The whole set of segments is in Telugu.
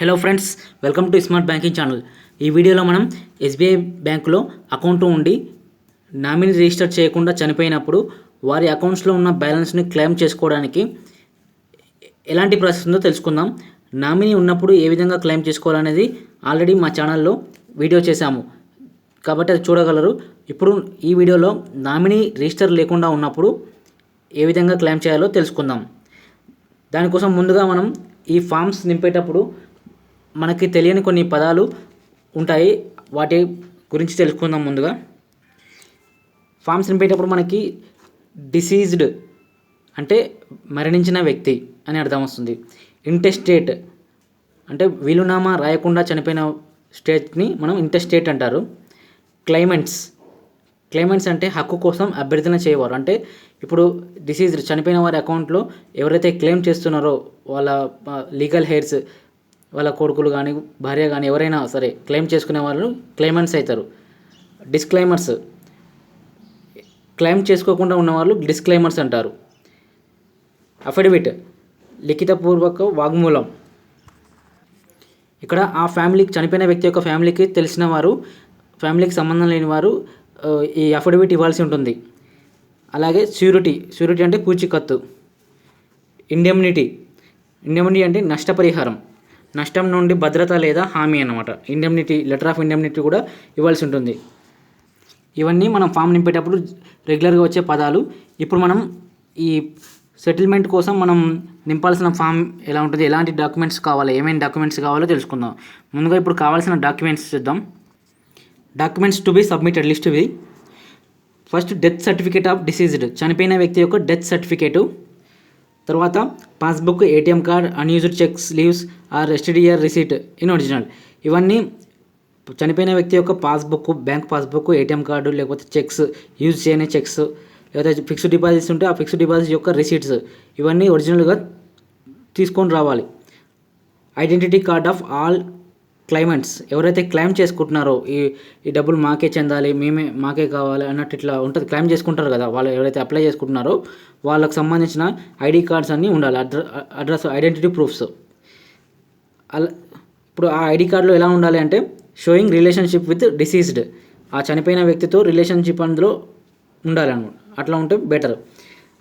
Hello friends, welcome to smart banking channel. ఈ వీడియోలో మనం ఎస్బీఐ బ్యాంకులో అకౌంట్ ఉండి నామినీ రిజిస్టర్ చేయకుండా చనిపోయినప్పుడు వారి అకౌంట్స్లో ఉన్న బ్యాలెన్స్ని క్లెయిమ్ చేసుకోవడానికి ఎలాంటి ప్రాసెస్ ఉందో తెలుసుకుందాం. నామినీ ఉన్నప్పుడు ఏ విధంగా క్లెయిమ్ చేసుకోవాలనేది ఆల్రెడీ మా ఛానల్లో వీడియో చేశాము, కాబట్టి అది చూడగలరు. ఇప్పుడు ఈ వీడియోలో నామినీ రిజిస్టర్ లేకుండా ఉన్నప్పుడు ఏ విధంగా క్లెయిమ్ చేయాలో తెలుసుకుందాం. దానికోసం ముందుగా మనం ఈ ఫామ్స్ నింపేటప్పుడు మనకి తెలియని కొన్ని పదాలు ఉంటాయి, వాటి గురించి తెలుసుకుందాం. ముందుగా ఫామ్స్ నింపేటప్పుడు మనకి డిసీజ్డ్ అంటే మరణించిన వ్యక్తి అని అర్థం వస్తుంది. ఇంటెస్టేట్ అంటే వీలునామా రాయకుండా చనిపోయిన స్టేట్ని మనం ఇంటెస్టేట్ అంటారు. క్లైమెంట్స్ అంటే హక్కు కోసం అభ్యర్థన చేయవారు. అంటే ఇప్పుడు డిసీజ్డ్ చనిపోయిన వారి అకౌంట్లో ఎవరైతే క్లెయిమ్ చేస్తున్నారో వాళ్ళ లీగల్ హెయిర్స్, వాళ్ళ కొడుకులు కానీ భార్య కానీ ఎవరైనా సరే క్లెయిమ్ చేసుకునే వాళ్ళు క్లైమెంట్స్ అవుతారు. డిస్క్లైమర్స్ క్లెయిమ్ చేసుకోకుండా ఉన్నవాళ్ళు డిస్క్లైమర్స్ అంటారు. అఫిడవిట్ లిఖితపూర్వక వాగ్మూలం. ఇక్కడ ఆ ఫ్యామిలీకి, చనిపోయిన వ్యక్తి యొక్క ఫ్యామిలీకి తెలిసిన వారు, ఫ్యామిలీకి సంబంధం లేని వారు ఈ అఫిడవిట్ ఇవ్వాల్సి ఉంటుంది. అలాగే ష్యూరిటీ అంటే పూచీకత్తు. ఇండెమ్నిటీ అంటే నష్టపరిహారం, నష్టం నుండి భద్రత లేదా హామీ అన్నమాట. లెటర్ ఆఫ్ ఇండెమ్నిటీ కూడా ఇవ్వాల్సి ఉంటుంది. ఇవన్నీ మనం ఫామ్ నింపేటప్పుడు రెగ్యులర్గా వచ్చే పదాలు. ఇప్పుడు మనం ఈ సెటిల్మెంట్ కోసం మనం నింపాల్సిన ఫామ్ ఎలా ఉంటుంది, ఎలాంటి డాక్యుమెంట్స్ కావాలి, ఏమేమి డాక్యుమెంట్స్ కావాలో తెలుసుకుందాం. ముందుగా ఇప్పుడు కావాల్సిన డాక్యుమెంట్స్ చూద్దాం. Documents to be submitted list ఇవి. First death certificate of deceased, చనిపోయిన వ్యక్తి యొక్క డెత్ సర్టిఫికేటు. తర్వాత passbook, ATM card, unused cheques, leaves or STDR receipt in original. ఇవన్నీ చనిపోయిన వ్యక్తి యొక్క passbook, bank passbook, ATM card, లేకపోతే చెక్స్, యూజ్ చేయని చెక్స్, లేకపోతే ఫిక్స్డ్ డిపాజిట్స్ ఉంటే ఆ ఫిక్స్డ్ డిపాజిట్ యొక్క రిసీట్స్, ఇవన్నీ ఒరిజినల్గా తీసుకొని రావాలి. ఐడెంటిటీ కార్డ్ ఆఫ్ ఆల్ క్లైమెంట్స్, ఎవరైతే క్లెయిమ్ చేసుకుంటున్నారో ఈ డబ్బులు మాకే చెందాలి, మాకే కావాలి అన్నట్టు ఇట్లా ఉంటుంది, క్లెయిమ్ చేసుకుంటారు కదా వాళ్ళు, ఎవరైతే అప్లై చేసుకుంటున్నారో వాళ్ళకు సంబంధించిన ఐడి కార్డ్స్ అన్నీ ఉండాలి, అడ్రస్, ఐడెంటిటీ ప్రూఫ్స్. అలా ఇప్పుడు ఆ ఐడి కార్డులో ఎలా ఉండాలి అంటే షోయింగ్ రిలేషన్షిప్ విత్ డిసీజ్డ్, ఆ చనిపోయిన వ్యక్తితో రిలేషన్షిప్ అందులో ఉండాలి అనమాట. అట్లా ఉంటే బెటర్.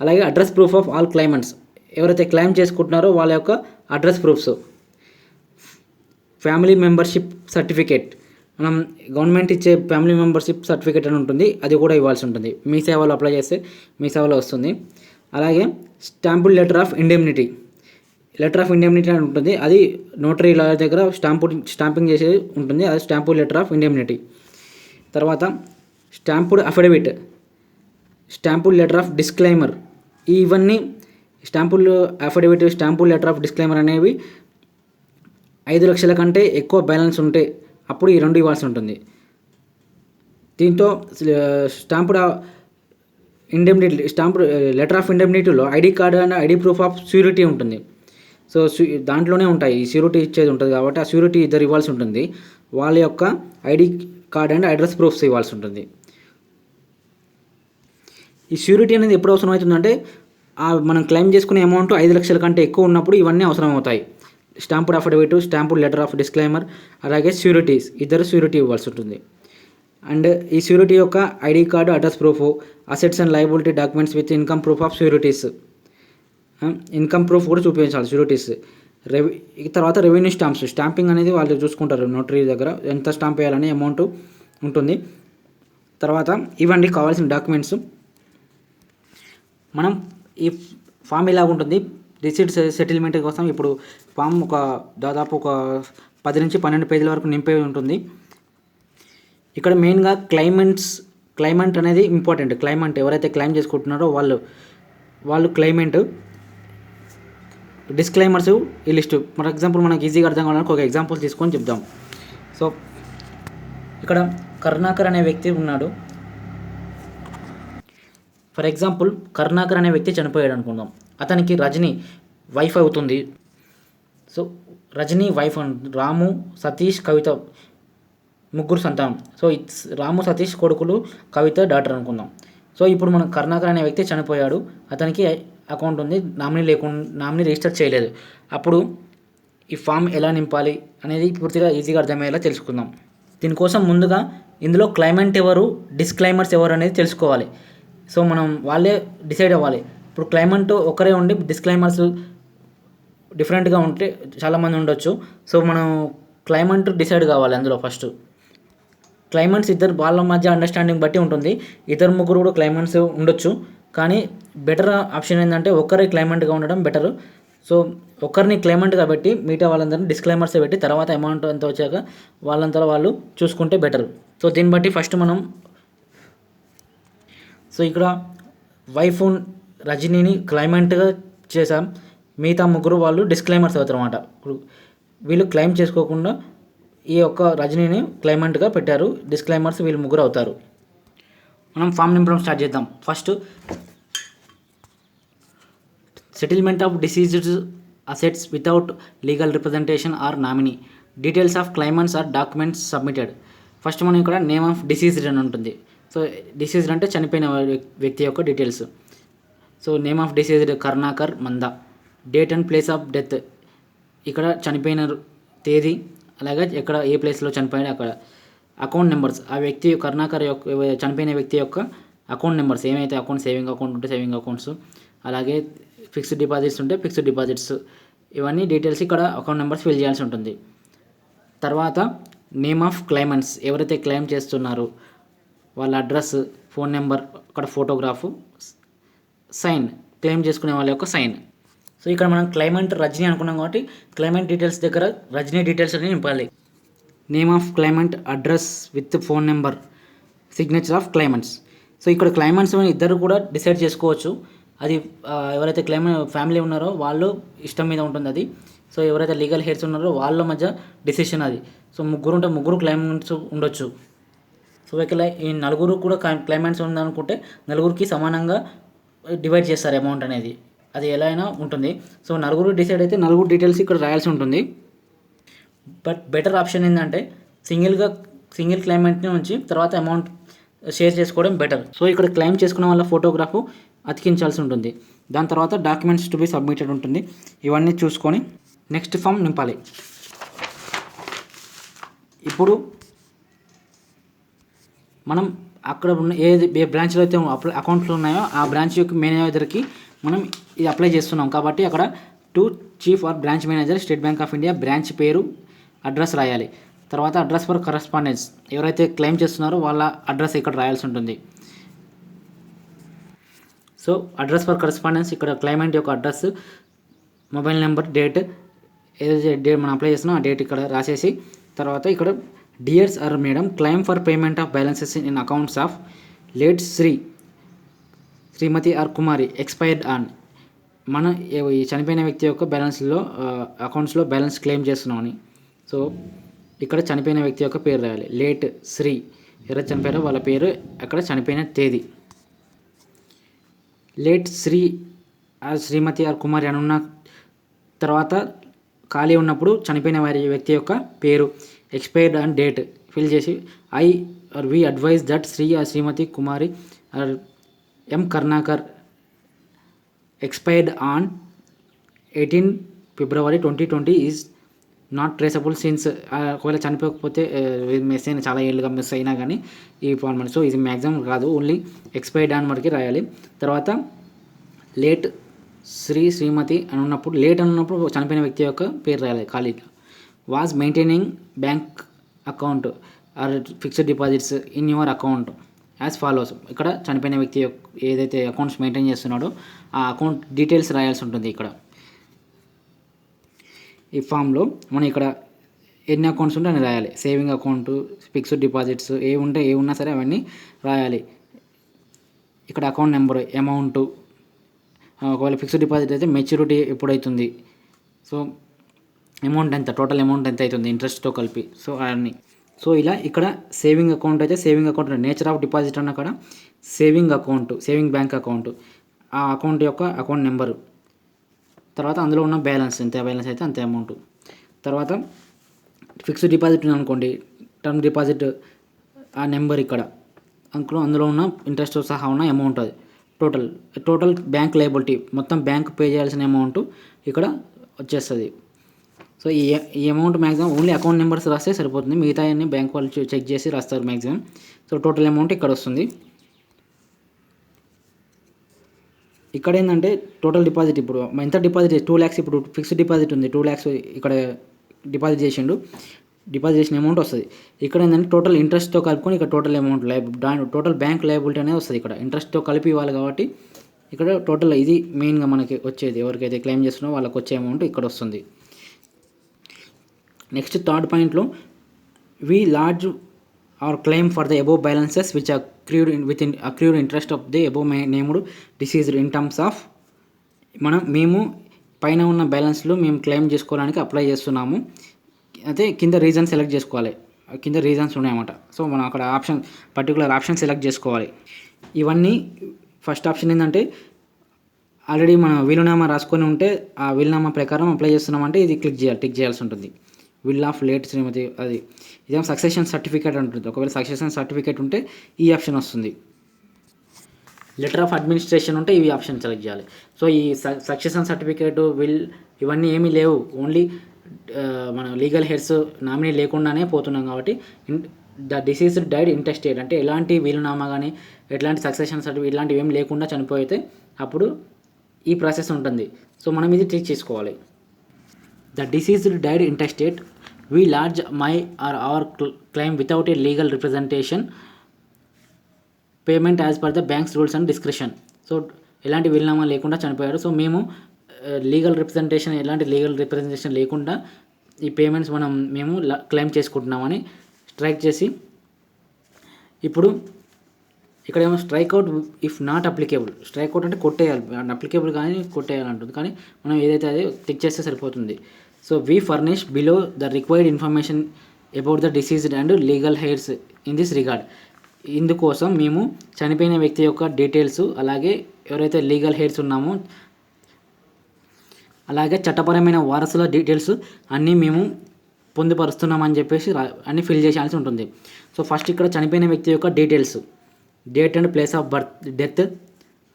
అలాగే అడ్రస్ ప్రూఫ్ ఆఫ్ ఆల్ క్లైమెంట్స్, ఎవరైతే క్లెయిమ్ చేసుకుంటున్నారో వాళ్ళ యొక్క address proofs. Family membership certificate, మనం గవర్నమెంట్ ఇచ్చే ఫ్యామిలీ మెంబర్షిప్ సర్టిఫికేట్ అని ఉంటుంది, అది కూడా ఇవ్వాల్సి ఉంటుంది. మీ సేవలో అప్లై చేస్తే మీ సేవలో వస్తుంది. అలాగే స్టాంపుల్ లెటర్ ఆఫ్ ఇండెమ్నిటీ అని ఉంటుంది, అది నోటరీ లాయర్ దగ్గర స్టాంపింగ్ చేసేది ఉంటుంది, అది స్టాంపుల్ లెటర్ ఆఫ్ ఇండెమ్నిటీ. తర్వాత స్టాంపుడ్ అఫిడవిట్, స్టాంపుల్ లెటర్ ఆఫ్ డిస్క్లైమర్. ఇవన్నీ స్టాంపుల్ అఫిడవిట్, స్టాంపుల్ లెటర్ ఆఫ్ డిస్క్లైమర్ అనేవి 5 లక్షల కంటే ఎక్కువ బ్యాలెన్స్ ఉంటే అప్పుడు ఈ రెండు ఇవ్వాల్సి ఉంటుంది. దీంతో స్టాంపుడ్ లెటర్ ఆఫ్ ఇండెమ్నిటీలో ID card and ID proof of surety ఉంటుంది. సో దాంట్లోనే ఉంటాయి, ఈ ష్యూరిటీ ఇచ్చేది ఉంటుంది కాబట్టి ఆ ష్యూరిటీ ఇద్దరు ఇవ్వాల్సి ఉంటుంది. వాళ్ళ యొక్క ID card and address proofs ఇవ్వాల్సి ఉంటుంది. ఈ ష్యూరిటీ అనేది ఎప్పుడు అవసరం అవుతుందంటే మనం క్లెయిమ్ చేసుకునే అమౌంట్ 5 లక్షల కంటే ఎక్కువ ఉన్నప్పుడు ఇవన్నీ అవసరం అవుతాయి. స్టాంపుడ్ అఫిడవిట్, స్టాంపుడ్ లెటర్ ఆఫ్ డిస్క్లైమర్, అలాగే ఇద్దరు ష్యూరిటీ ఇవ్వాల్సి ఉంటుంది. అండ్ ఈ ష్యూరిటీ యొక్క ID card, address proof, assets and liability documents with income proof of ష్యూరిటీస్, income proof కూడా చూపించాలి ష్యూరిటీస్. తర్వాత రెవెన్యూ స్టాంపింగ్ అనేది వాళ్ళు చూసుకుంటారు, నోటరీ దగ్గర ఎంత స్టాంప్ వేయాలని అమౌంట్ ఉంటుంది. తర్వాత ఇవన్నీ కావాల్సిన డాక్యుమెంట్స్. మనం ఈ ఫామ్ ఇలా ఉంటుంది రిసీట్ సెటిల్మెంట్ కోసం. ఇప్పుడు ఫామ్ దాదాపు ఒక 10 నుంచి 12 పేజీల వరకు నింపే ఉంటుంది. ఇక్కడ మెయిన్గా క్లైమెంట్ అనేది ఇంపార్టెంట్. క్లైమెంట్ ఎవరైతే క్లెయిమ్ చేసుకుంటున్నారో వాళ్ళు క్లైమెంట్. డిస్క్లైమర్స్ ఈ లిస్టు. ఫర్ ఎగ్జాంపుల్ మనకి ఈజీగా అర్థం కావాలని ఒక ఎగ్జాంపుల్ తీసుకొని చెప్దాం. సో ఇక్కడ కరుణాకర్ అనే వ్యక్తి ఉన్నాడు. ఫర్ ఎగ్జాంపుల్ కరుణాకర్ అనే వ్యక్తి చనిపోయాడు అనుకుందాం. అతనికి రజని వైఫ్ అవుతుంది. సో రజని వైఫ్, రాము, సతీష్, కవిత, ముగ్గురు సంతానం. సో రాము, సతీష్ కొడుకులు, కవిత డాటర్ అనుకుందాం. సో ఇప్పుడు మనం కరుణాకర్ అనే వ్యక్తి చనిపోయాడు, అతనికి అకౌంట్ ఉంది, నామినీ రిజిస్టర్ చేయలేదు. అప్పుడు ఈ ఫామ్ ఎలా నింపాలి అనేది పూర్తిగా ఈజీగా అర్థమయ్యేలా తెలుసుకుందాం. దీనికోసం ముందుగా ఇందులో క్లైమెంట్ ఎవరు, డిస్క్లైమర్స్ ఎవరు అనేది తెలుసుకోవాలి. సో మనం వాళ్ళే డిసైడ్ అవ్వాలి. ఇప్పుడు క్లైమెంట్ ఒకరే ఉండి డిస్క్లైమర్స్ డిఫరెంట్గా ఉంటే చాలామంది ఉండొచ్చు. సో మనం క్లైమెంట్ డిసైడ్ కావాలి. అందులో ఫస్ట్ క్లైమెంట్స్ ఇద్దరు వాళ్ళ మధ్య అండర్స్టాండింగ్ బట్టి ఉంటుంది. ఇద్దరు ముగ్గురు కూడా క్లైమెంట్స్ ఉండొచ్చు, కానీ బెటర్ ఆప్షన్ ఏంటంటే ఒక్కరే క్లైమెంట్గా ఉండడం బెటర్. సో ఒక్కరిని క్లైమెంట్గా పెట్టి మిగతా వాళ్ళందరినీ డిస్క్లైమర్స్ పెట్టి తర్వాత అమౌంట్ అంత వచ్చాక వాళ్ళంతా వాళ్ళు చూసుకుంటే బెటర్. సో దీన్ని బట్టి ఫస్ట్ మనం ఇక్కడ వైఫ్ రజనీని క్లైమెంట్గా చేసాం, మిగతా ముగ్గురు వాళ్ళు డిస్క్లైమర్స్ అవుతారు అన్నమాట. ఇప్పుడు వీళ్ళు క్లైమ్ చేసుకోకుండా ఈ యొక్క రజనీని క్లైమెంట్గా పెట్టారు, డిస్క్లైమర్స్ వీళ్ళు ముగ్గురు అవుతారు. మనం ఫామ్ నింపడం స్టార్ట్ చేద్దాం. First settlement of deceased assets without legal representation or nominee, details of claimants or documents submitted. First మనం ఇక్కడ నేమ్ ఆఫ్ డిసీజ్డ్ అని ఉంటుంది. సో డిసీజ్డ్ అంటే చనిపోయిన వ్యక్తి యొక్క details. So name of deceased Karunakar Manda. Date and place of death, ఇక్కడ చనిపోయిన తేదీ, అలాగే ఎక్కడ ఏ ప్లేస్లో చనిపోయాడు అక్కడ. అకౌంట్ నెంబర్స్, ఆ వ్యక్తి కరుణాకర్ యొక్క చనిపోయిన వ్యక్తి యొక్క అకౌంట్ నెంబర్స్, ఏమైతే అకౌంట్ సేవింగ్ అకౌంట్ ఉంటే సేవింగ్ అకౌంట్స్, అలాగే ఫిక్స్డ్ డిపాజిట్స్ ఉంటే ఫిక్స్డ్ డిపాజిట్స్, ఇవన్నీ డీటెయిల్స్ ఇక్కడ అకౌంట్ నెంబర్స్ ఫిల్ చేయాల్సి ఉంటుంది. తర్వాత నేమ్ ఆఫ్ క్లైమెంట్స్, ఎవరైతే క్లెయిమ్ చేస్తున్నారో వాళ్ళ అడ్రస్, ఫోన్ నెంబర్, అక్కడ ఫోటోగ్రాఫు, సైన్, క్లెయిమ్ చేసుకునే వాళ్ళ యొక్క సైన్. సో ఇక్కడ మనం క్లైమెంట్ రజనీ అనుకున్నాం కాబట్టి క్లైమెంట్ డీటెయిల్స్ దగ్గర రజనీ డీటెయిల్స్ అని నింపాలి. Name of claimant, address with phone number, signature of claimants. So ఇక్కడ క్లైమెంట్స్ ఇద్దరు కూడా డిసైడ్ చేసుకోవచ్చు. అది ఎవరైతే ఫ్యామిలీ ఉన్నారో వాళ్ళు ఇష్టం మీద ఉంటుంది అది. సో ఎవరైతే లీగల్ హెయిర్స్ ఉన్నారో వాళ్ళ మధ్య డిసిషన్ అది. సో ముగ్గురు ఉంటే ముగ్గురు క్లైమెంట్స్ ఉండొచ్చు. సో ఇక్కడ ఈ నలుగురు కూడా క్లైమెంట్స్ ఉందనుకుంటే నలుగురికి సమానంగా డివైడ్ చేస్తారు అమౌంట్ అనేది, అది ఎలా అయినా ఉంటుంది. సో నలుగురు డిసైడ్ అయితే నలుగురు డీటెయిల్స్ ఇక్కడ రాయాల్సి ఉంటుంది. బట్ బెటర్ ఆప్షన్ ఏంటంటే సింగిల్ క్లైమెంట్ని ఉంచి తర్వాత అమౌంట్ షేర్ చేసుకోవడం బెటర్. సో ఇక్కడ క్లెయిమ్ చేసుకున్న వాళ్ళ ఫోటోగ్రాఫ్ అతికించాల్సి ఉంటుంది. దాని తర్వాత డాక్యుమెంట్స్ టు బి సబ్మిటెడ్ ఉంటుంది. ఇవన్నీ చూసుకొని నెక్స్ట్ ఫామ్ నింపాలి. ఇప్పుడు మనం అక్కడ ఉన్న ఏ బ్రాంచ్లో అయితే అకౌంట్లు ఉన్నాయో ఆ బ్రాంచ్ యొక్క మేనేజర్కి మనం ఇది అప్లై చేస్తున్నాం కాబట్టి అక్కడ to chief or branch manager, State Bank of India, branch పేరు, అడ్రస్ రాయాలి. తర్వాత అడ్రస్ ఫర్ కరస్పాండెన్స్, ఎవరైతే క్లెయిమ్ చేస్తున్నారో వాళ్ళ అడ్రస్ ఇక్కడ రాయాల్సి ఉంటుంది. సో అడ్రస్ ఫర్ కరస్పాండెన్స్, ఇక్కడ క్లైమెంట్ యొక్క అడ్రస్, మొబైల్ నెంబర్, డేట్, ఏదైతే డేట్ మనం అప్లై చేస్తున్నాం ఆ డేట్ ఇక్కడ రాసేసి తర్వాత ఇక్కడ dear sir or madam, claim for payment of balances in accounts of late Shrimati or Kumari expired on, మన ఈ చనిపోయిన వ్యక్తి యొక్క బ్యాలెన్స్లో అకౌంట్స్లో బ్యాలెన్స్ క్లెయిమ్ చేస్తున్నామని. సో ఇక్కడ చనిపోయిన వ్యక్తి యొక్క పేరు రాయాలి. లేట్ శ్రీ, ఎవరైతే చనిపోయారో వాళ్ళ పేరు, అక్కడ చనిపోయిన తేదీ. లేట్ శ్రీమతి ఆర్ కుమారి అని ఉన్న తర్వాత ఖాళీ ఉన్నప్పుడు చనిపోయిన వారి వ్యక్తి యొక్క పేరు, ఎక్స్పైర్డ్ అండ్ డేట్ ఫిల్ చేసి we advise that Shri or Shrimati Kumari or M Karnakar expired on 18 February 2020 is not traceable since. ఒకవేళ చనిపోకపోతే మిస్ అయినా చాలా ఏళ్ళుగా మిస్ అయినా కానీ ఈ ఫార్మాట్. సో ఇది మ్యాక్సిమం కాదు, ఓన్లీ ఎక్స్పైర్డ్ ఆన్ వరకు రాయాలి. తర్వాత లేట్ శ్రీమతి అని ఉన్నప్పుడు, లేట్ అని ఉన్నప్పుడు చనిపోయిన వ్యక్తి యొక్క పేరు రాయాలి ఖాళీగా. Was maintaining bank account or fixed deposits in your account as follows. ఇక్కడ చనిపోయిన వ్యక్తి యొక్క ఏదైతే అకౌంట్స్ మెయింటైన్ చేస్తున్నాడో ఆ అకౌంట్ డీటెయిల్స్ రాయాల్సి ఉంటుంది. ఇక్కడ ఈ ఫామ్లో మనం ఇక్కడ ఎన్ని అకౌంట్స్ ఉంటే అన్ని రాయాలి. సేవింగ్ అకౌంట్, ఫిక్స్డ్ డిపాజిట్స్ ఏ ఉన్నా సరే అవన్నీ రాయాలి. ఇక్కడ అకౌంట్ నెంబర్, అమౌంట్, ఒకవేళ ఫిక్స్డ్ డిపాజిట్ అయితే మెచ్యూరిటీ ఎప్పుడవుతుంది, సో అమౌంట్ ఎంత, టోటల్ అమౌంట్ ఎంత అవుతుంది ఇంట్రెస్ట్తో కలిపి, సో అవన్నీ. సో ఇలా ఇక్కడ సేవింగ్ అకౌంట్ అయితే saving account, nature of deposit అన్న అక్కడ saving account, saving bank account, ఆ అకౌంట్ యొక్క అకౌంట్ నెంబరు, తర్వాత అందులో ఉన్న బ్యాలెన్స్, ఎంత బ్యాలెన్స్ అయితే అంత అమౌంట్. తర్వాత ఫిక్స్డ్ డిపాజిట్ అనుకోండి, టర్మ్ డిపాజిట్ ఆ నెంబర్ ఇక్కడ అందులో ఉన్న ఇంట్రెస్ట్ సహా ఉన్న అమౌంట్, అది టోటల్ బ్యాంక్ లయబిలిటీ, మొత్తం బ్యాంక్ పే చేయాల్సిన అమౌంట్ ఇక్కడ వచ్చేస్తుంది. సో సో ఈ amount maximum only account numbers రాస్తే సరిపోతుంది, మిగతా అన్ని బ్యాంక్ వాళ్ళు చెక్ చేసి రాస్తారు మ్యాక్సిమం. సో టోటల్ అమౌంట్ ఇక్కడ వస్తుంది. ఇక్కడ ఏంటంటే టోటల్ డిపాజిట్ ఇప్పుడు ఎంత డిపాజిట్ 2 lakhs, ఇప్పుడు ఫిక్స్డ్ డిపాజిట్ ఉంది 2 lakhs ఇక్కడ డిపాజిట్ చేసిండు, డిపాజిట్ చేసిన అమౌంట్ వస్తుంది. ఇక్కడ ఏంటంటే టోటల్ ఇంట్రెస్ట్తో కలుపుకొని ఇక్కడ total amount total bank liability అనేది వస్తుంది. ఇక్కడ ఇంట్రెస్ట్తో కలిపి ఇవ్వాలి కాబట్టి ఇక్కడ టోటల్ ఇది మెయిన్గా మనకి వచ్చేది, ఎవరికైతే క్లెయిమ్ చేస్తున్నారో వాళ్ళకి వచ్చే అమౌంట్ ఇక్కడ వస్తుంది. నెక్స్ట్ థర్డ్ పాయింట్లో we lodge our claim for the above balances which accrued interest of the above named deceased in terms of మేము పైన ఉన్న బ్యాలెన్స్లో మేము క్లెయిమ్ చేసుకోవడానికి అప్లై చేస్తున్నాము. అయితే కింద రీజన్ సెలెక్ట్ చేసుకోవాలి, కింద రీజన్స్ ఉన్నాయన్నమాట. సో మనం అక్కడ పర్టికులర్ ఆప్షన్ సెలెక్ట్ చేసుకోవాలి. ఇవన్నీ ఫస్ట్ ఆప్షన్ ఏంటంటే ఆల్రెడీ మనం వీలునామా రాసుకొని ఉంటే ఆ వీలునామా ప్రకారం అప్లై చేస్తున్నామంటే ఇది టిక్ చేయాల్సి ఉంటుంది. విల్ ఆఫ్ లేట్ శ్రీమతి అది ఇదేమో సక్సెషన్ సర్టిఫికేట్ ఉంటుంది. ఒకవేళ సక్సెషన్ సర్టిఫికేట్ ఉంటే ఈ ఆప్షన్ వస్తుంది. లెటర్ ఆఫ్ అడ్మినిస్ట్రేషన్ ఉంటే ఇవి ఆప్షన్ సెలెక్ట్ చేయాలి. సో ఈ సక్సెషన్ సర్టిఫికేట్ ఇవన్నీ ఏమీ లేవు, ఓన్లీ మన లీగల్ హెడ్స్ నామినీ లేకుండానే పోతున్నాం కాబట్టి ద డిసీజ్డ్ డైడ్ ఇంటెస్టేట్ అంటే ఎలాంటి వీలునామా కానీ ఎట్లాంటి సక్సెషన్ సర్టిఫికేట్ ఇలాంటివి ఏం లేకుండా చనిపోతే అప్పుడు ఈ ప్రాసెస్ ఉంటుంది. సో మనం ఇది టిక్ చేసుకోవాలి. The deceased died intestate we large my or our claim without a legal representation payment as per the bank's rules and description. So ఎలాంటి వీలునామా లేకుండా చనిపోయారు. సో మేము ఎలాంటి లీగల్ రిప్రజెంటేషన్ లేకుండా ఈ పేమెంట్స్ మేము క్లెయిమ్ చేసుకుంటున్నామని స్ట్రైక్ చేసి, ఇప్పుడు ఇక్కడ ఏమో strike out if not applicable, strike out అంటే కొట్టేయాలి, అప్లికేబుల్ కానీ కొట్టేయాలి అంటుంది, కానీ మనం ఏదైతే అదే టిక్ చేస్తే సరిపోతుంది. So we furnish below the required information about the diseased and legal hairs in this regard. ఇందుకోసం మేము చనిపోయిన వ్యక్తి యొక్క డీటెయిల్స్, అలాగే ఎవరైతే లీగల్ హెయిర్స్ ఉన్నామో అలాగే చట్టపరమైన వారసుల డీటెయిల్స్ అన్నీ మేము పొందుపరుస్తున్నామని చెప్పేసి అన్నీ ఫిల్ చేయాల్సి ఉంటుంది. సో ఫస్ట్ ఇక్కడ చనిపోయిన వ్యక్తి యొక్క details, date and place of death,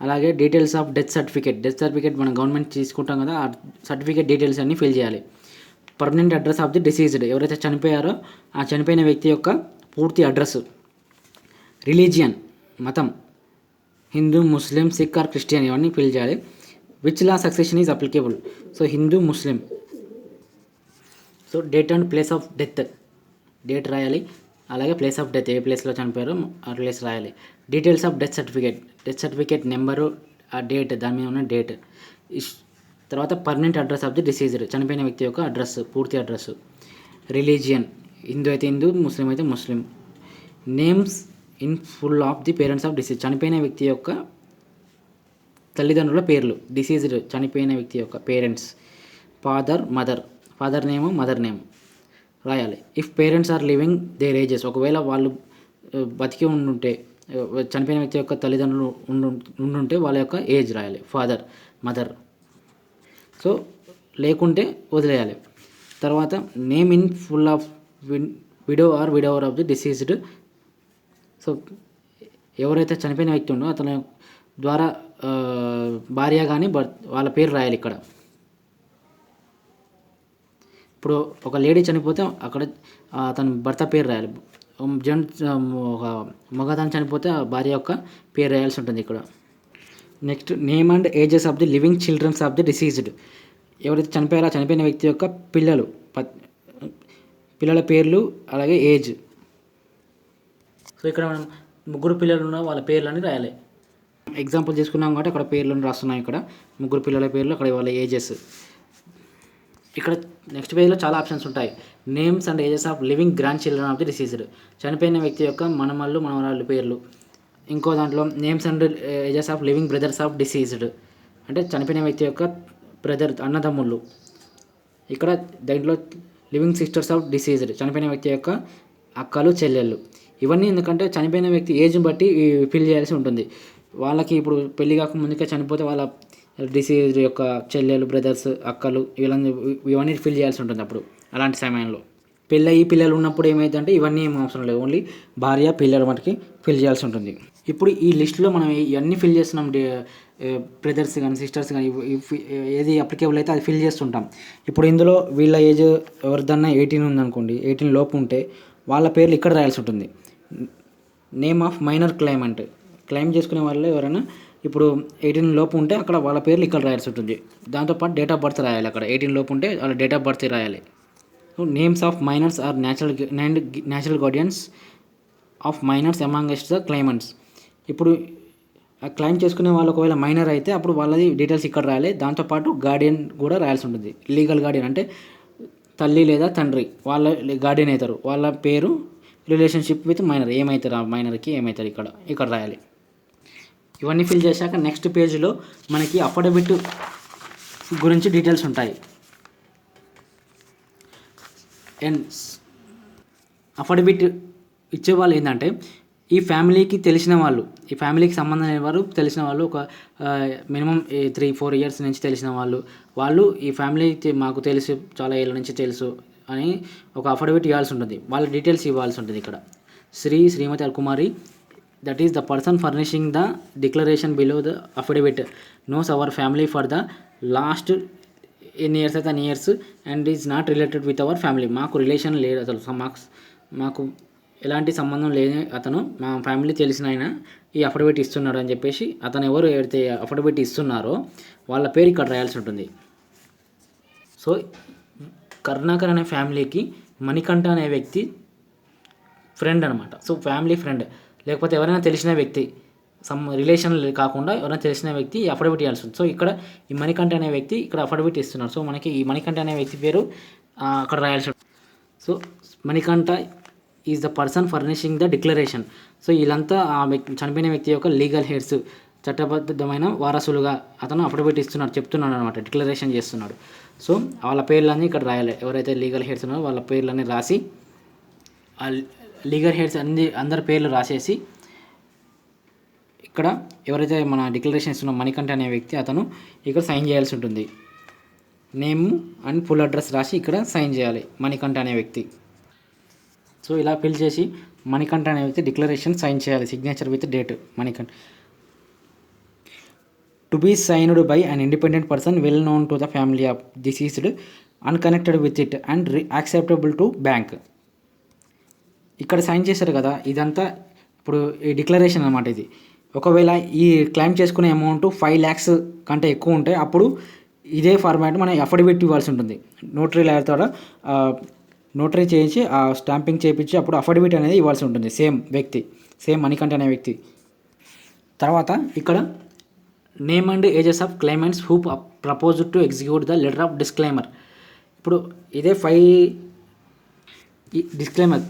అలాగే డీటెయిల్స్ ఆఫ్ డెత్ సర్టిఫికేట్ మనం గవర్నమెంట్ తీసుకుంటాం కదా, ఆ సర్టిఫికేట్ డీటెయిల్స్ అన్నీ ఫిల్ చేయాలి. Permanent address of the deceased, ఎవరైతే చనిపోయారో ఆ చనిపోయిన వ్యక్తి యొక్క పూర్తి అడ్రస్, రిలీజియన్ మతం, హిందూ, ముస్లిం, సిక్ ఆర్ క్రిస్టియన్ ఇవన్నీ ఫిల్ చేయాలి. Which law succession is applicable, so Hindu, Muslim. So date and place of death, date రాయాలి, అలాగే ప్లేస్ ఆఫ్ డెత్ ఏ ప్లేస్లో చనిపోయారో ఆ ప్లేస్ రాయాలి. Details of death certificate number, ఆ డేట్ దాని మీద ఉన్న డేట్. తర్వాత permanent address of the deceased, చనిపోయిన వ్యక్తి యొక్క అడ్రస్, పూర్తి అడ్రస్. రిలీజియన్, హిందూ అయితే హిందూ, ముస్లిం అయితే ముస్లిం. Names in full of the parents of deceased, చనిపోయిన వ్యక్తి యొక్క తల్లిదండ్రుల పేర్లు, డిసీజ్డ్ చనిపోయిన వ్యక్తి యొక్క parents, father name, mother name రాయాలి. If parents are living their ages, ఒకవేళ వాళ్ళు బతికి ఉండుంటే చనిపోయిన వ్యక్తి యొక్క తల్లిదండ్రులు ఉండుంటే వాళ్ళ యొక్క ఏజ్ రాయాలి, ఫాదర్, మదర్. సో లేకుంటే వదిలేయాలి. తర్వాత name in full of widow or widower of the deceased, so ఎవరైతే చనిపోయిన వ్యక్తి ఉండో అతని ద్వారా భార్య కానీ వాళ్ళ పేరు రాయాలి. ఇక్కడ ఇప్పుడు ఒక లేడీ చనిపోతే అక్కడ అతని భర్త పేరు రాయాలి. ఒక మగతను చనిపోతే ఆ భార్య యొక్క పేరు రాయాల్సి ఉంటుంది ఇక్కడ. Next name and ages of the living childrens of the deceased, ఎవరైతే చనిపోయారో చనిపోయిన వ్యక్తి యొక్క పిల్లల పేర్లు, అలాగే ఏజ్. సో ఇక్కడ మనం 3 పిల్లలు ఉన్న వాళ్ళ పేర్లని రాయాలి. ఎగ్జాంపుల్ తీసుకున్నాం కాబట్టి అక్కడ పేర్లను రాస్తున్నాం. ఇక్కడ 3 పిల్లల పేర్లు, అక్కడ వాళ్ళ ఏజెస్. ఇక్కడ నెక్స్ట్ పేజ్లో చాలా ఆప్షన్స్ ఉంటాయి. Names and ages of living grand children of the deceased, చనిపోయిన వ్యక్తి యొక్క మనమళ్ళు మనవరాళ్ళు పేర్లు. ఇంకో దాంట్లో names and ages of living brothers of deceased, అంటే చనిపోయిన వ్యక్తి యొక్క బ్రదర్, అన్నదమ్ముళ్ళు. ఇక్కడ దాంట్లో లివింగ్ సిస్టర్స్ ఆఫ్ డిసీజ్డ్, చనిపోయిన వ్యక్తి యొక్క అక్కలు, చెల్లెళ్ళు. ఇవన్నీ ఎందుకంటే చనిపోయిన వ్యక్తి ఏజ్ని బట్టి ఫిల్ చేయాల్సి ఉంటుంది. వాళ్ళకి ఇప్పుడు పెళ్లి కాక ముందుకే చనిపోతే వాళ్ళ డిసీజ్ యొక్క చెల్లెలు, బ్రదర్స్, అక్కలు ఇవన్నీ ఫిల్ చేయాల్సి ఉంటుంది. అప్పుడు అలాంటి సమయంలో పిల్లలు ఉన్నప్పుడు ఏమైందంటే ఇవన్నీ ఏం అవసరం లేదు, ఓన్లీ భార్య, పిల్లల మటుకి ఫిల్ చేయాల్సి ఉంటుంది. ఇప్పుడు ఈ లిస్టులో మనం ఇవన్నీ ఫిల్ చేస్తున్నాం, బ్రదర్స్ కానీ సిస్టర్స్ కానీ ఏది అప్లికేబుల్ అయితే అది ఫిల్ చేస్తుంటాం. ఇప్పుడు ఇందులో వీళ్ళ ఏజ్ ఎవరిదన్నా 18 ఉందనుకోండి, 18 లోపు ఉంటే వాళ్ళ పేర్లు ఇక్కడ రాయాల్సి ఉంటుంది. నేమ్ ఆఫ్ మైనర్ క్లైమంట్, క్లెయిమ్ చేసుకునే వాళ్ళు ఎవరైనా ఇప్పుడు 18 లోపు ఉంటే అక్కడ వాళ్ళ పేర్లు ఇక్కడ రాయాల్సి ఉంటుంది. దాంతోపాటు డేట్ ఆఫ్ బర్త్ రాయాలి. అక్కడ 18 లోపు ఉంటే వాళ్ళ డేట్ ఆఫ్ బర్త్ రాయాలి. So names of minors or natural guardians of minors amongst the claimants. ఇప్పుడు క్లెయిమ్ చేసుకునే వాళ్ళు ఒకవేళ మైనర్ అయితే అప్పుడు వాళ్ళది డీటెయిల్స్ ఇక్కడ రాయాలి. దాంతోపాటు గార్డియన్ కూడా రాయాల్సి ఉంటుంది. లీగల్ గార్డియన్ అంటే తల్లి లేదా తండ్రి వాళ్ళ గార్డియన్ అవుతారు. వాళ్ళ పేరు, రిలేషన్షిప్ విత్ మైనర్ ఏమవుతారు, ఆ మైనర్కి ఏమవుతారు ఇక్కడ రాయాలి. ఇవన్నీ ఫిల్ చేశాక నెక్స్ట్ పేజ్లో మనకి అఫిడవిట్ గురించి డీటెయిల్స్ ఉంటాయి. అండ్ అఫిడవిట్ ఇచ్చేవాళ్ళు ఏంటంటే ఈ ఫ్యామిలీకి తెలిసిన వాళ్ళు, ఈ ఫ్యామిలీకి సంబంధం లేని వారు, తెలిసిన వాళ్ళు ఒక మినిమం 3-4 ఇయర్స్ నుంచి తెలిసిన వాళ్ళు ఈ ఫ్యామిలీ మాకు తెలుసు, చాలా ఏళ్ళ నుంచి తెలుసు అని ఒక అఫిడవిట్ ఇవ్వాల్సి ఉంటుంది. వాళ్ళ డీటెయిల్స్ ఇవ్వాల్సి ఉంటుంది. ఇక్కడ Shrimati Kumari, that is the person furnishing the declaration below the affidavit knows our family for the last ఎన్ని ఇయర్స్ అయితే అన్ని years and is not related with our family. మాకు రిలేషన్ లేదు, అసలు మాకు ఎలాంటి సంబంధం లేదు, అతను మా ఫ్యామిలీ తెలిసిన ఆయన ఈ అఫిడవిట్ ఇస్తున్నాడు అని చెప్పేసి అతను ఎవరు అయితే అఫిడవిట్ ఇస్తున్నారో వాళ్ళ పేరు ఇక్కడ రాయాల్సి ఉంటుంది. సో కరుణాకర్ అనే ఫ్యామిలీకి మణికంఠ అనే వ్యక్తి ఫ్రెండ్ అనమాట. సో ఫ్యామిలీ ఫ్రెండ్, లేకపోతే ఎవరైనా తెలిసిన వ్యక్తి, రిలేషన్ కాకుండా ఎవరైనా తెలిసిన వ్యక్తి ఈ అఫిడవిట్ ఇవ్వాల్సి ఉంటుంది. సో ఇక్కడ ఈ మణికంఠ అనే వ్యక్తి ఇక్కడ అఫిడవిట్ ఇస్తున్నారు. సో మనకి ఈ మణికంఠ అనే వ్యక్తి పేరు అక్కడ రాయాల్సి ఉంటుంది. So Manikanta is the person furnishing the declaration. So వీళ్ళంతా ఆ చనిపోయిన వ్యక్తి యొక్క లీగల్ హెయిర్స్, చట్టబద్ధమైన వారసులుగా అతను అఫిడవిట్ ఇస్తున్నాడు, చెప్తున్నాడు అనమాట, డిక్లరేషన్ చేస్తున్నాడు. సో వాళ్ళ పేర్లన్నీ ఇక్కడ రాయాలి. ఎవరైతే లీగల్ హెయిర్స్ ఉన్నారో వాళ్ళ పేర్లన్నీ రాసి ఆ లీగల్ హెయిర్స్ అందరి పేర్లు రాసేసి ఇక్కడ ఎవరైతే మన డిక్లరేషన్ ఇస్తున్న మణికంఠ అనే వ్యక్తి అతను ఇక్కడ సైన్ చేయాల్సి ఉంటుంది. నేమ్ అండ్ ఫుల్ అడ్రస్ రాసి ఇక్కడ సైన్ చేయాలి మణికంఠ అనే వ్యక్తి. సో ఇలా ఫిల్ చేసి మణికంఠ అనే వ్యక్తి డిక్లరేషన్ సైన్ చేయాలి, signature with date Manikanta. To be signed by an independent person well known to the family of deceased unconnected with it and acceptable to bank. ఇక్కడ సైన్ చేశారు కదా, ఇదంతా ఇప్పుడు ఈ డిక్లరేషన్ అనమాట. ఇది ఒకవేళ ఈ క్లెయిమ్ చేసుకునే అమౌంట్ 5 lakhs కంటే ఎక్కువ ఉంటే అప్పుడు ఇదే ఫార్మాట్ మనం అఫిడవిట్ ఇవ్వాల్సి ఉంటుంది. నోటరీ లాయర్ ద్వారా నోటరీ చేయించి ఆ స్టాంపింగ్ చేయించి అప్పుడు అఫిడవిట్ అనేది ఇవ్వాల్సి ఉంటుంది. సేమ్ మణికంఠ అనే వ్యక్తి. తర్వాత ఇక్కడ name and ages of claimants who propose to execute the letter of disclaimer. ఇప్పుడు ఇదే 5 డిస్క్లైమర్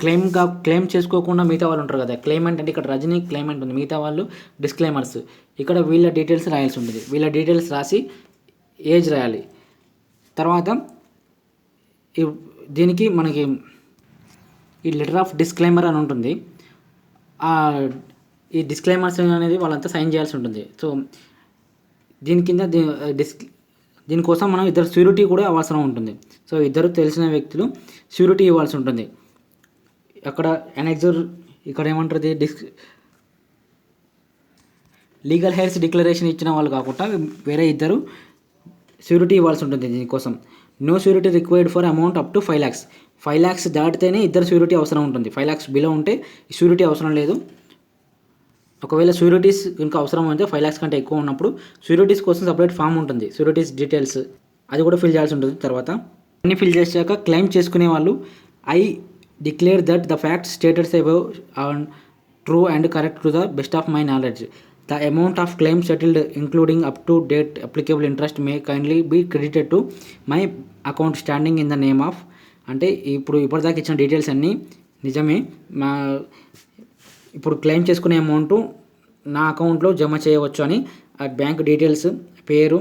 క్లెయిమ్ చేసుకోకుండా మిగతా వాళ్ళు ఉంటారు కదా, క్లైమెంట్ అంటే ఇక్కడ రజనీ క్లైమెంట్ ఉంది, మిగతా వాళ్ళు డిస్క్లైమర్స్. ఇక్కడ వీళ్ళ డీటెయిల్స్ రాయాల్సి ఉంటుంది. వీళ్ళ డీటెయిల్స్ రాసి ఏజ్ రాయాలి. తర్వాత దీనికి మనకి ఈ లెటర్ ఆఫ్ డిస్క్లైమర్ అని ఉంటుంది. ఈ డిస్క్లైమర్స్ అనేది వాళ్ళంతా సైన్ చేయాల్సి ఉంటుంది. సో దీని కింద దీనికోసం మనం ఇద్దరు ష్యూరిటీ కూడా అవసరం ఉంటుంది. సో ఇద్దరు తెలిసిన వ్యక్తులు ష్యూరిటీ ఇవ్వాల్సి ఉంటుంది. అక్కడ ఎనెక్సర్ ఇక్కడ ఏమంటుంది, లీగల్ హెయిర్స్ డిక్లరేషన్ ఇచ్చిన వాళ్ళు కాకుండా వేరే ఇద్దరు ష్యూరిటీ ఇవ్వాల్సి ఉంటుంది. దీనికోసం no surety required for amount up to 5 lakhs. 5 lakhs దాటితేనే ఇద్దరు ష్యూరిటీ అవసరం ఉంటుంది. 5 lakhs బిలో ఉంటే ష్యూరిటీ అవసరం లేదు. ఒకవేళ ష్యూరిటీస్ ఇంకా అవసరం అయితే 5 lakhs కంటే ఎక్కువ ఉన్నప్పుడు ష్యూరిటీస్ కోసం సపరేట్ ఫామ్ ఉంటుంది, ష్యూరిటీస్ డీటెయిల్స్ అది కూడా ఫిల్ చేయాల్సి ఉంటుంది. తర్వాత అన్ని ఫిల్ చేశాక క్లెయిమ్ చేసుకునే వాళ్ళు I declare that the facts stated above are true and correct to the best of my knowledge. The amount of claim settled including up to date applicable interest may kindly be credited to my account standing in the name of. అంటే ఇప్పుడు ఇప్పటిదాకా ఇచ్చిన డీటెయిల్స్ అన్నీ నిజమే, ఇప్పుడు క్లెయిమ్ చేసుకునే అమౌంట్ నా అకౌంట్లో జమ చేయవచ్చు అని ఆ బ్యాంక్ డీటెయిల్స్, పేరు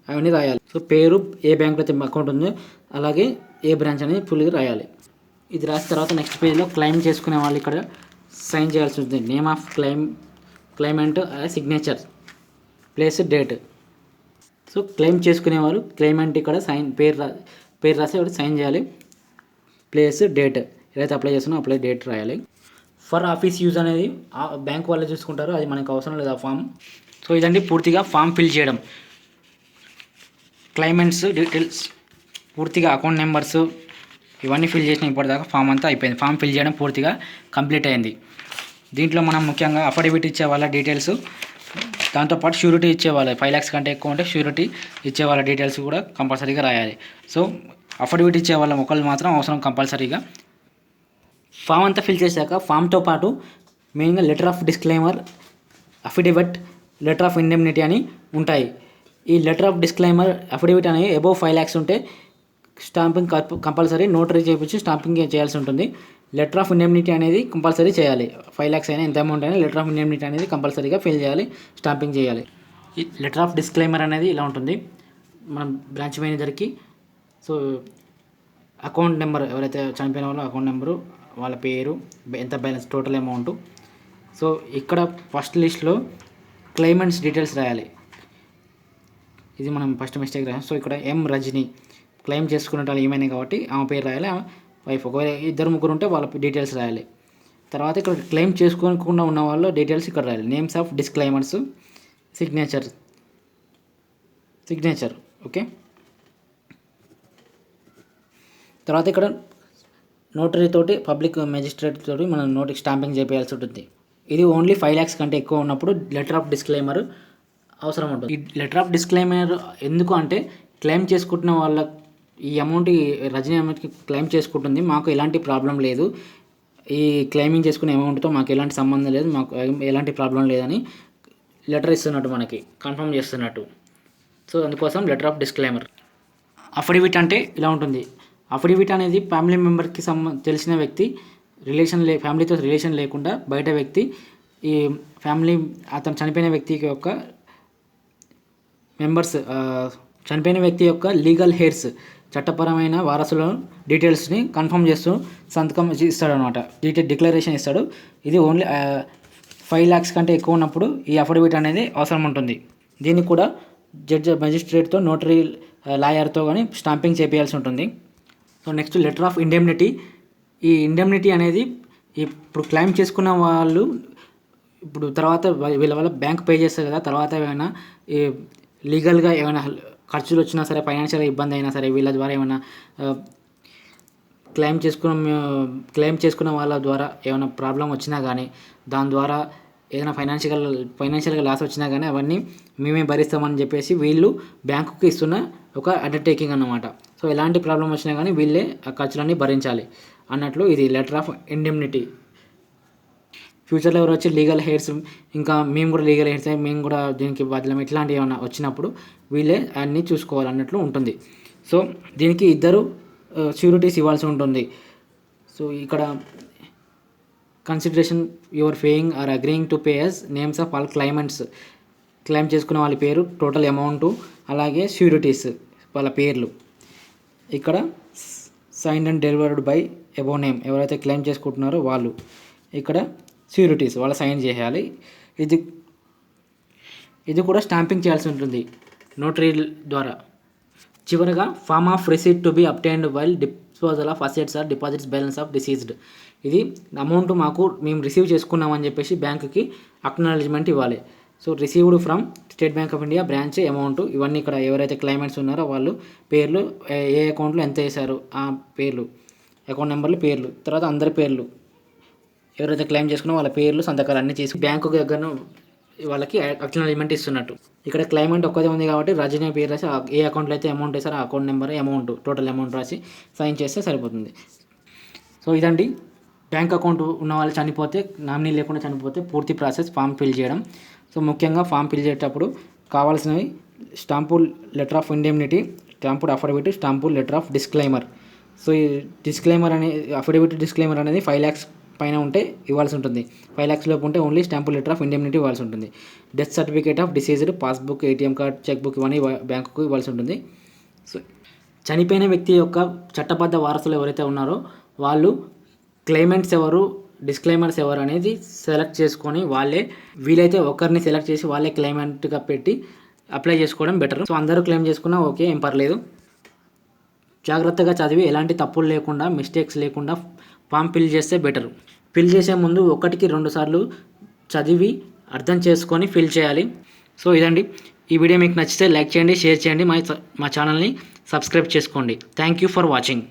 అవన్నీ రాయాలి. సో పేరు ఏ బ్యాంక్లో అయితే అకౌంట్ ఉందో అలాగే ఏ బ్రాంచ్ అనేది ఫుల్గా రాయాలి. ఇది రాసిన తర్వాత నెక్స్ట్ పేజ్లో క్లెయిమ్ చేసుకునే వాళ్ళు ఇక్కడ సైన్ చేయాల్సి ఉంటుంది. Name of claimant signature place date. So claim చేసుకునే వాళ్ళు క్లైమెంట్ ఇక్కడ పేరు రాసి ఒకటి సైన్ చేయాలి, ప్లేస్ డేట్, ఏదైతే అప్లై చేస్తున్నా అప్లై డేట్ రాయాలి. ఫర్ ఆఫీస్ యూజ్ అనేది బ్యాంక్ వాళ్ళే చూసుకుంటారు, అది మనకు అవసరం లేదు ఆ ఫామ్. సో ఇదండి పూర్తిగా ఫామ్ ఫిల్ చేయడం. క్లైమెంట్స్ డీటెయిల్స్ పూర్తిగా అకౌంట్ నెంబర్స్ ఇవన్నీ ఫిల్ చేసిన ఇప్పటిదాకా ఫామ్ అంతా అయిపోయింది. ఫామ్ ఫిల్ చేయడం పూర్తిగా కంప్లీట్ అయింది. దీంట్లో మనం ముఖ్యంగా అఫిడవిట్ ఇచ్చే వాళ్ళ డీటెయిల్స్, దాంతోపాటు షూరిటీ ఇచ్చే వాళ్ళ 5 lakhs కంటే ఎక్కువ ఉంటే షూరిటీ ఇచ్చే వాళ్ళ డీటెయిల్స్ కూడా కంపల్సరీగా రాయాలి. సో అఫిడవిట్ ఇచ్చే వాళ్ళ ఒకళ్ళు మాత్రం అవసరం కంపల్సరీగా. ఫామ్ అంతా ఫిల్ చేశాక ఫామ్తో పాటు మెయిన్గా letter of disclaimer, affidavit, letter of indemnity అని ఉంటాయి. ఈ లెటర్ ఆఫ్ డిస్క్లైమర్, అఫిడవిట్ అనేవి అబోవ్ 5 lakhs ఉంటే స్టాంపింగ్ కంపల్సరీ నోటరీ చేయించి స్టాంపింగ్ చేయాల్సి ఉంటుంది. లెటర్ ఆఫ్ ఇండెమ్నిటీ అనేది కంపల్సరీ చేయాలి. 5 lakhs అయినా ఎంత అమౌంట్ అయినా లెటర్ ఆఫ్ ఇండెమ్నిటీ అనేది కంపల్సరీగా ఫిల్ చేయాలి, స్టాంపింగ్ చేయాలి. ఈ లెటర్ ఆఫ్ డిస్క్లైమర్ అనేది ఇలా ఉంటుంది. మనం బ్రాంచ్ మేనేజర్కి సో అకౌంట్ నెంబర్, ఎవరైతే చనిపోయిన వాళ్ళో అకౌంట్ నెంబరు, వాళ్ళ పేరు, ఎంత బ్యాలెన్స్, టోటల్ అమౌంట్. సో ఇక్కడ ఫస్ట్ లిస్ట్లో క్లైమెంట్స్ డీటెయిల్స్ రాయాలి. ఇది మనం ఫస్ట్ మిస్టేక్ రాయాలి. సో ఇక్కడ ఎం రజని క్లెయిమ్ చేసుకున్నట్టు ఏమైనా కాబట్టి ఆమె పేరు రాయాలి, ఆమె వైఫ్. ఒకవేళ 2-3 ఉంటే వాళ్ళ డీటెయిల్స్ రాయాలి. తర్వాత ఇక్కడ క్లెయిమ్ చేసుకోకుండా ఉన్న వాళ్ళ డీటెయిల్స్ ఇక్కడ రాయాలి. Names of disclaimers, signature okay. తర్వాత ఇక్కడ నోటరీ తోటి, పబ్లిక్ మెజిస్ట్రేట్ తోటి మనం నోటికి స్టాంపింగ్ చేయాల్సి ఉంటుంది. ఇది ఓన్లీ 5 lakhs కంటే ఎక్కువ ఉన్నప్పుడు లెటర్ ఆఫ్ డిస్క్లైమర్ అవసరం ఉంటుంది. ఈ లెటర్ ఆఫ్ డిస్క్లైమర్ ఎందుకు అంటే, క్లెయిమ్ చేసుకుంటున్న వాళ్ళ ఈ అమౌంట్, రజనీ అమౌంట్కి క్లెయిమ్ చేసుకుంటుంది, మాకు ఎలాంటి ప్రాబ్లం లేదు, ఈ క్లెయిమింగ్ చేసుకునే అమౌంట్తో మాకు ఎలాంటి సంబంధం లేదు, మాకు ఎలాంటి ప్రాబ్లం లేదని లెటర్ ఇస్తున్నట్టు, మనకి కన్ఫర్మ్ చేస్తున్నట్టు. సో అందుకోసం లెటర్ ఆఫ్ డిస్క్లైమర్. అఫిడవిట్ అంటే ఇలా ఉంటుంది. అఫిడవిట్ అనేది ఫ్యామిలీ మెంబర్కి తెలిసిన వ్యక్తి, ఫ్యామిలీతో రిలేషన్ లేకుండా బయట వ్యక్తి, ఈ ఫ్యామిలీ అతను చనిపోయిన వ్యక్తి యొక్క మెంబర్స్, చనిపోయిన వ్యక్తి యొక్క లీగల్ హెయిర్స్, చట్టపరమైన వారసుల డీటెయిల్స్ని కన్ఫర్మ్ చేస్తూ సంతకం ఇస్తాడు అనమాట. డిక్లరేషన్ ఇస్తాడు. ఇది ఓన్లీ 5 lakhs కంటే ఎక్కువ ఉన్నప్పుడు ఈ అఫిడవిట్ అనేది అవసరం ఉంటుంది. దీన్ని కూడా జడ్జి, మెజిస్ట్రేట్తో, నోటరీ, లాయర్తో కానీ స్టాంపింగ్ చేయాల్సి ఉంటుంది. So next letter of indemnity. ఈ ఇండెమ్నిటీ అనేది ఇప్పుడు క్లెయిమ్ చేసుకున్న వాళ్ళు ఇప్పుడు తర్వాత వీళ్ళ వల్ల బ్యాంక్ పే చేస్తారు కదా, తర్వాత ఏమైనా ఈ లీగల్గా ఏమైనా ఖర్చులు వచ్చినా సరే, ఫైనాన్షియల్ ఇబ్బంది అయినా సరే, వీళ్ళ ద్వారా ఏమైనా క్లెయిమ్ చేసుకున్న వాళ్ళ ద్వారా ఏమైనా ప్రాబ్లం వచ్చినా కానీ, దాని ద్వారా ఏదైనా ఫైనాన్షియల్గా లాస్ వచ్చినా కానీ అవన్నీ మేమే భరిస్తామని చెప్పేసి వీళ్ళు బ్యాంకుకి ఇస్తున్న ఒక అండర్టేకింగ్ అన్నమాట. సో ఎలాంటి ప్రాబ్లం వచ్చినా కానీ వీళ్ళే ఆ ఖర్చులన్నీ భరించాలి అన్నట్లు ఇది లెటర్ ఆఫ్ ఇండెమ్నిటీ. ఫ్యూచర్లో ఎవరు వచ్చి లీగల్ హెయిర్స్, ఇంకా మేము కూడా లీగల్ హెయిర్స్, మేము కూడా దీనికి బదులం, ఇట్లాంటివి ఏమైనా వచ్చినప్పుడు వీళ్ళే అన్నీ చూసుకోవాలన్నట్లు ఉంటుంది. సో దీనికి 2 షూరిటీస్ ఇవ్వాల్సి ఉంటుంది. సో ఇక్కడ consideration your paying or agreeing to pay as names of all claimants, claim చేసుకున్న వాళ్ళ పేరు, టోటల్ అమౌంట్, అలాగే షూరిటీస్ వాళ్ళ పేర్లు. ఇక్కడ signed and delivered by above name, ఎవరైతే క్లెయిమ్ చేసుకుంటున్నారో వాళ్ళు. ఇక్కడ షూరిటీస్ వాళ్ళు సైన్ చేయాలి. ఇది కూడా స్టాంపింగ్ చేయాల్సి ఉంటుంది నోటరీ ద్వారా. చివరగా form of receipt to be obtained while disposal of assets or deposits balance of deceased. ఇది అమౌంట్ మేము రిసీవ్ చేసుకున్నామని చెప్పేసి బ్యాంకుకి అక్నాలెడ్జ్మెంట్ ఇవ్వాలి. So received from State Bank of India branch amount, ఇవన్నీ ఇక్కడ ఎవరైతే క్లైమెంట్స్ ఉన్నారో వాళ్ళు పేర్లు, ఏ అకౌంట్లో ఎంత వేశారు ఆ పేర్లు, అకౌంట్ నెంబర్లు, పేర్లు, తర్వాత అందరి పేర్లు, ఎవరైతే క్లెయిమ్ చేసుకున్నా వాళ్ళ పేర్లు, సంతకాలు అన్నీ చేసి బ్యాంకు దగ్గర వాళ్ళకి అక్నాలెడ్జ్మెంట్ ఇస్తున్నట్టు. ఇక్కడ క్లైమెంట్ ఒక్కదే ఉంది కాబట్టి రజనీ పేరు రాసి, ఏ అకౌంట్లో అయితే అమౌంట్ వేసారో ఆ account number, amount, total amount రాసి సైన్ చేస్తే సరిపోతుంది. సో ఇదండి బ్యాంక్ అకౌంట్ ఉన్న వాళ్ళు చనిపోతే, నామినీ లేకుండా చనిపోతే పూర్తి ప్రాసెస్ ఫామ్ ఫిల్ చేయడం. సో ముఖ్యంగా ఫామ్ ఫిల్ చేసేటప్పుడు కావాల్సినవి stamp letter of indemnity, stamped affidavit, stamp letter of disclaimer. So ఈ డిస్క్లైమర్ అఫిడవిట్ డిస్క్లైమర్ అనేది 5 lakhs పైన ఉంటే ఇవ్వాల్సి ఉంటుంది. 5 lakhs లోపు ఉంటే only stamp letter of indemnity ఇవ్వాల్సి ఉంటుంది. Death certificate of deceased, passbook, ATM card, cheque book ఇవన్నీ బ్యాంకుకు ఇవ్వాల్సి ఉంటుంది. సో చనిపోయిన వ్యక్తి యొక్క చట్టబద్ధ వారసులు ఎవరైతే ఉన్నారో వాళ్ళు క్లైమెంట్స్ ఎవరు, డిస్క్లైమర్స్ ఎవరు అనేది సెలెక్ట్ చేసుకొని వాళ్ళే, వీలైతే ఒకరిని సెలెక్ట్ చేసి వాళ్ళే క్లైమెంట్గా పెట్టి అప్లై చేసుకోవడం బెటర్. సో అందరూ క్లెయిమ్ చేసుకున్నా ఓకే, ఏం పర్లేదు. జాగ్రత్తగా చదివి ఎలాంటి తప్పులు లేకుండా, మిస్టేక్స్ లేకుండా ఫామ్ ఫిల్ చేస్తే బెటర్. ఫిల్ చేసే ముందు 1కి 2 సార్లు చదివి అర్థం చేసుకొని ఫిల్ చేయాలి. సో ఇదండి, ఈ వీడియో మీకు నచ్చితే లైక్ చేయండి, షేర్ చేయండి, మా ఛానల్ని సబ్స్క్రైబ్ చేసుకోండి. Thank you for watching.